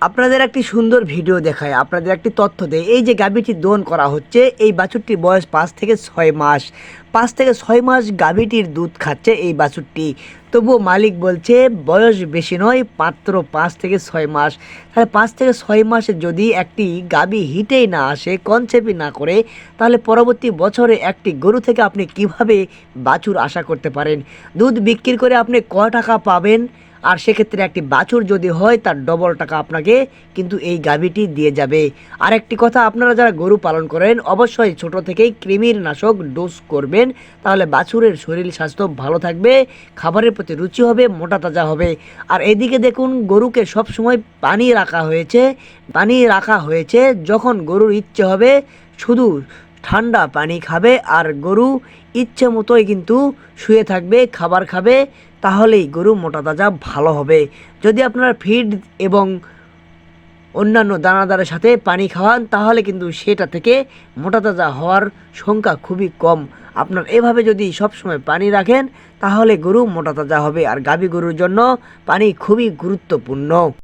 আপনাদের একটি সুন্দর ভিডিও দেখায়, আপনাদের একটি তথ্য দেয়। এই যে গাভীটি দোহন করা হচ্ছে, এই বাছুরটির বয়স 5 থেকে 6 মাস। 5 থেকে 6 মাস গাভীটির দুধ খাচ্ছে এই বাছুরটি। তবুও মালিক বলছে বয়স বেশি নয়, মাত্র 5 থেকে 6 মাস। তাহলে 5 থেকে 6 মাসে যদি একটি গাভী হিটেই না আসে, কনসেপ্টই না করে, তাহলে পরবর্তী বছরে একটি গরু থেকে আপনি কিভাবে বাছুর আশা করতে পারেন? দুধ বিক্রি করে আপনি ক টাকা পাবেন? আর সেক্ষেত্রে একটি বাছুর যদি হয় তার ডবল টাকা আপনাকে কিন্তু এই গাভীটি দিয়ে যাবে। আর একটি কথা, আপনারা যারা গরু পালন করেন অবশ্যই ছোট থেকেই কৃমির নাশক ডোজ করবেন, তাহলে বাছুরের শরীর স্বাস্থ্য ভালো থাকবে, খাবারের প্রতি রুচি হবে, মোটা তাজা হবে। আর এদিকে দেখুন, গরুকে সবসময় পানি রাখা হয়েছে যখন গরুর ইচ্ছে হবে শুধু ঠান্ডা পানি খাবে, আর গরু ইচ্ছে মতোই কিন্তু শুয়ে থাকবে, খাবার খাবে, তাহলেই গরু মোটা তাজা ভালো হবে। যদি আপনারা ফিড এবং অন্যান্য দানাদারের সাথে পানি খাওয়ান, তাহলে কিন্তু সেটা থেকে মোটা তাজা হওয়ার সংখ্যা খুবই কম। আপনার এভাবে যদি সবসময় পানি রাখেন, তাহলে গরু মোটা তাজা হবে। আর গাভী গরুর জন্য পানি খুবই গুরুত্বপূর্ণ।